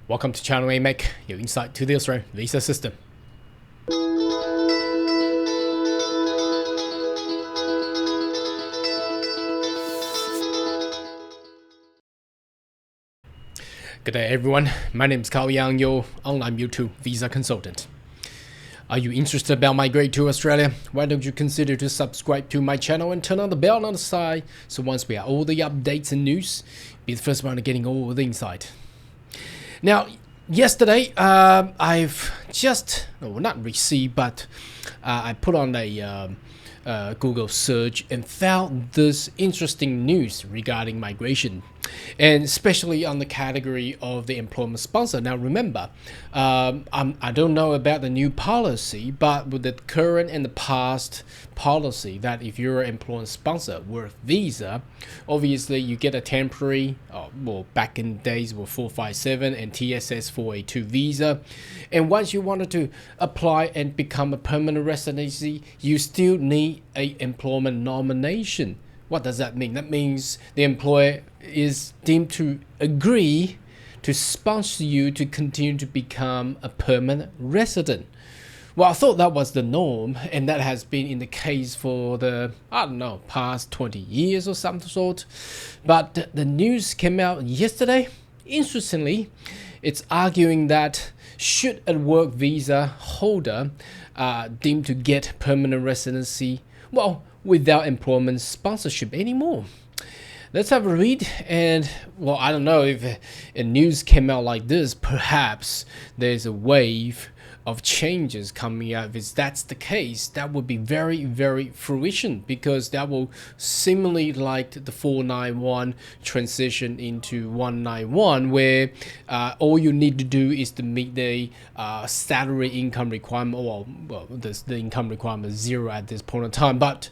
Welcome to Channel AMEC, your insight to the Australian visa system. Good day everyone, my name is Cao Yang, your online YouTube visa consultant. Are you interested about migrating to Australia? Why don't you consider to subscribe to my channel and turn on the bell on the side, so once we have all the updates and news, be the first one getting all the insight. Now, yesterday, I've just, not received, but I put on a Google search and found this interesting news regarding migration, and especially on the category of the employment sponsor. Now remember, I don't know about the new policy, but with the current and the past policy that if you're an employment sponsor with visa, obviously you get a temporary, well, back in days were 457 and TSS 482 visa, and once you wanted to apply and become a permanent residency, you still need a employment nomination. What does that mean? That means the employer is deemed to agree to sponsor you to continue to become a permanent resident. Well, I thought that was the norm, and that has been in the case for the, past 20 years or some sort. But the news came out yesterday. Interestingly, it's arguing that should a work visa holder deemed to get permanent residency, well, without employment sponsorship anymore. Let's have a read, and well, I don't know if a news came out like this, perhaps there's a wave of changes coming out. If that's the case, that would be very, very fruition, because that will similarly like the 491 transition into 191, where all you need to do is to meet the salary income requirement. Well, the income requirement is 0 at this point in time. But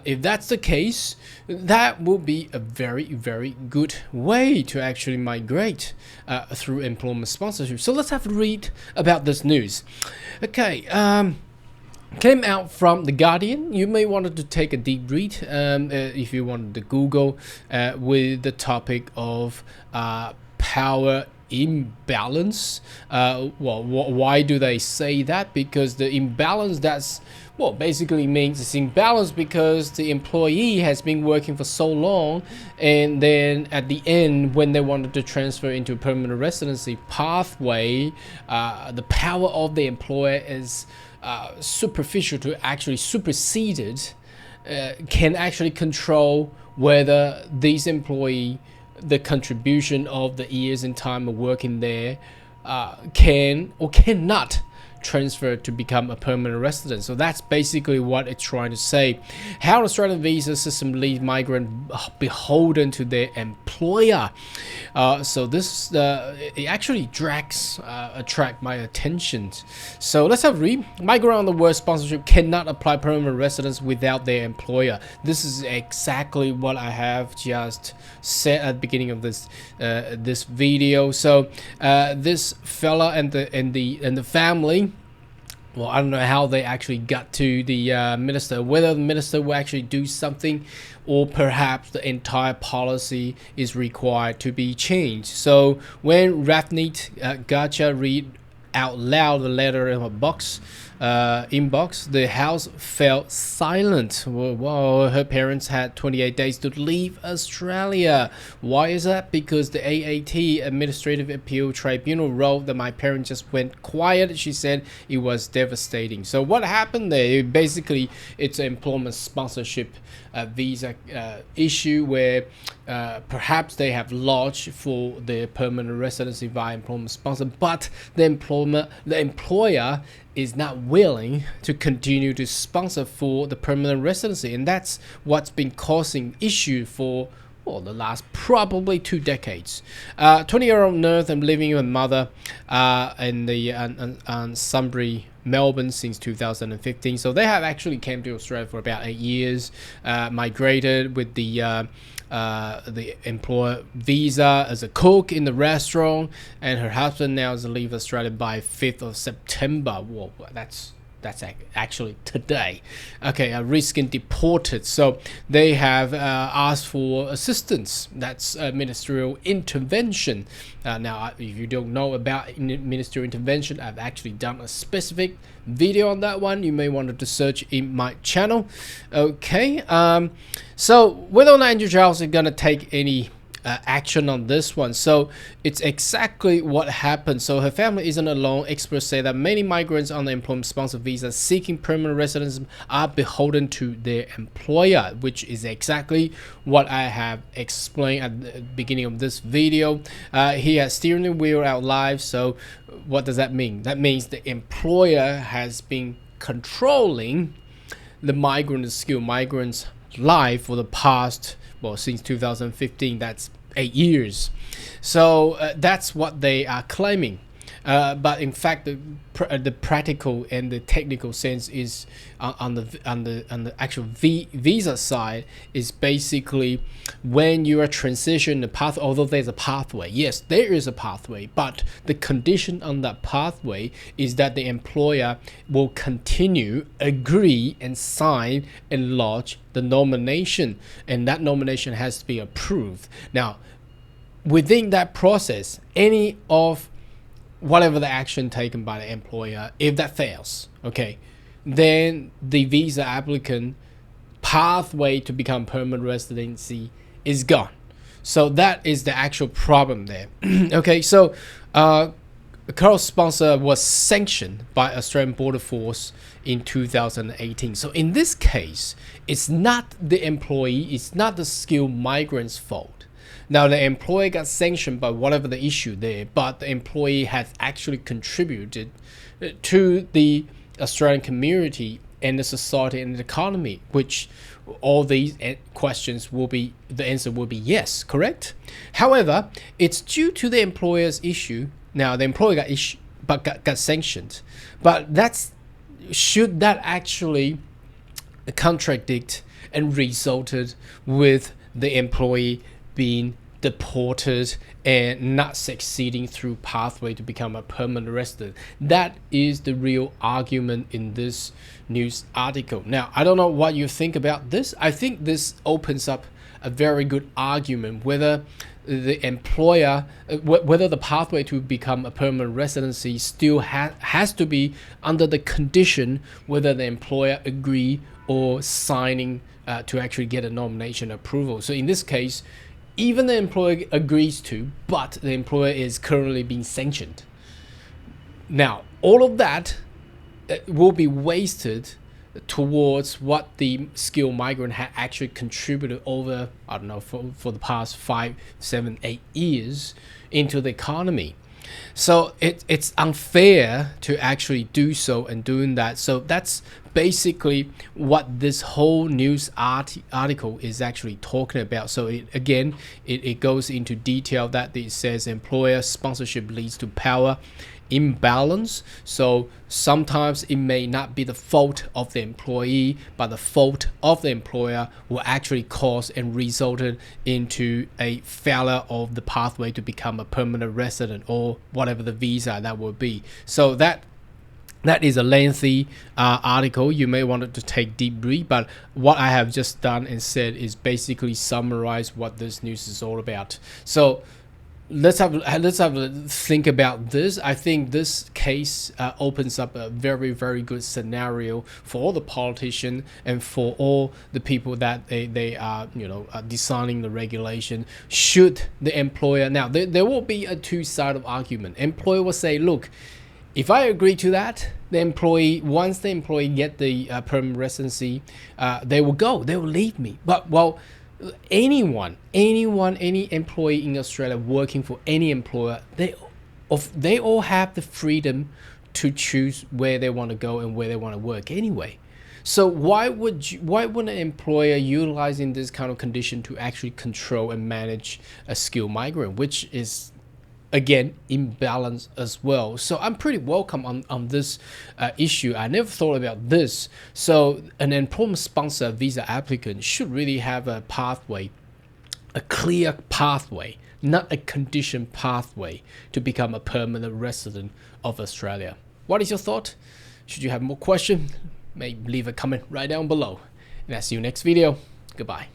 if that's the case, that will be a very, very good way to actually migrate through employment sponsorship. So let's have a read about this news. Okay, came out from The Guardian. You may want to take a deep read if you wanted to Google with the topic of power imbalance. Why do they say that? Because the imbalance, that's basically means it's imbalance because the employee has been working for so long, and then at the end, when they wanted to transfer into a permanent residency pathway, the power of the employer is superficial to actually superseded, can actually control whether these employee, the contribution of the years and time of working there, can or cannot transfer to become a permanent resident. So that's basically what it's trying to say. How an Australian visa system leaves migrant beholden to their employer. So this it actually attract my attention. So let's have a read. Migrant on the word sponsorship cannot apply permanent residence without their employer. This is exactly what I have just said at the beginning of this this video. So this fella and the family, well, I don't know how they actually got to the minister, whether the minister will actually do something, or perhaps the entire policy is required to be changed. So when Ravneet Gacha read out loud the letter in her inbox, the house fell silent. Well, her parents had 28 days to leave Australia. Why is that? Because the AAT Administrative Appeal Tribunal wrote that my parents just went quiet. She said it was devastating. So what happened there? Basically, it's an employment sponsorship visa issue where perhaps they have lodged for their permanent residency via employment sponsor, but the employer is not willing to continue to sponsor for the permanent residency, and that's what's been causing issue for the last probably 2 decades. 20-year-old nurse and living with mother in the Sunbury, Melbourne since 2015. So they have actually came to Australia for about 8 years, migrated with the employer visa as a cook in the restaurant, and her husband now is leave Australia by 5th of September. Whoa, that's That's actually today. Okay, are risking deported. So they have asked for assistance. That's ministerial intervention. Now, if you don't know about ministerial intervention, I've actually done a specific video on that one. You may want to search in my channel. Okay, so whether or not Andrew Giles is going to take any action on this one. So it's exactly what happened. So her family isn't alone. Experts say that many migrants on the employment sponsored visa seeking permanent residency are beholden to their employer, which is exactly what I have explained at the beginning of this video. He has steering the wheel out live. So what does that mean? That means the employer has been controlling the skilled migrants' life for the past, well, since 2015, that's 8 years. So that's what they are claiming. But in fact, the practical and the technical sense is on the actual visa side is basically when you are transitioning the path. Although there's a pathway, yes, there is a pathway, but the condition on that pathway is that the employer will continue, agree, and sign and lodge the nomination, and that nomination has to be approved. Now, within that process, any of whatever the action taken by the employer, if that fails, okay, then the visa applicant pathway to become permanent residency is gone. So that is the actual problem there. Okay, so Carl's sponsor was sanctioned by Australian Border Force in 2018. So in this case, it's not the employee, it's not the skilled migrant's fault. Now, the employee got sanctioned by whatever the issue there, but the employee has actually contributed to the Australian community and the society and the economy, which all these questions will be, the answer will be yes, correct? However, it's due to the employer's issue. Now, the employer got sanctioned, but should that actually contradict and resulted with the employee being deported and not succeeding through pathway to become a permanent resident? That is the real argument in this news article. Now, I don't know what you think about this. I think this opens up a very good argument whether the employer, whether the pathway to become a permanent residency still has to be under the condition whether the employer agree or signing to actually get a nomination approval. So in this case, even the employer agrees to, but the employer is currently being sanctioned. Now, all of that will be wasted towards what the skilled migrant had actually contributed over, I don't know, for the past 5, 7, 8 years into the economy. So it's unfair to actually do so and doing that. So that's basically what this whole news article is actually talking about. So it goes into detail that it says employer sponsorship leads to power imbalance. So sometimes it may not be the fault of the employee, but the fault of the employer will actually cause and resulted into a failure of the pathway to become a permanent resident or whatever the visa that will be. So that is a lengthy article. You may want to take deep read, but what I have just done and said is basically summarize what this news is all about. So let's have a think about this. I think this case opens up a very, very good scenario for all the politicians and for all the people that they are designing the regulation. Should the employer, now there will be a two-sided argument. Employer will say, look, if I agree to that, once the employee get the permanent residency, they will leave me. But any employee in Australia working for any employer, they all have the freedom to choose where they want to go and where they want to work anyway. So why would an employer utilizing this kind of condition to actually control and manage a skilled migrant, which is again imbalance as well? So I'm pretty welcome on this issue. I never thought about this. So an employment sponsor visa applicant should really have a pathway, a clear pathway, not a conditioned pathway to become a permanent resident of Australia. What is your thought? Should you have more questions, maybe leave a comment right down below. And I'll see you next video. Goodbye.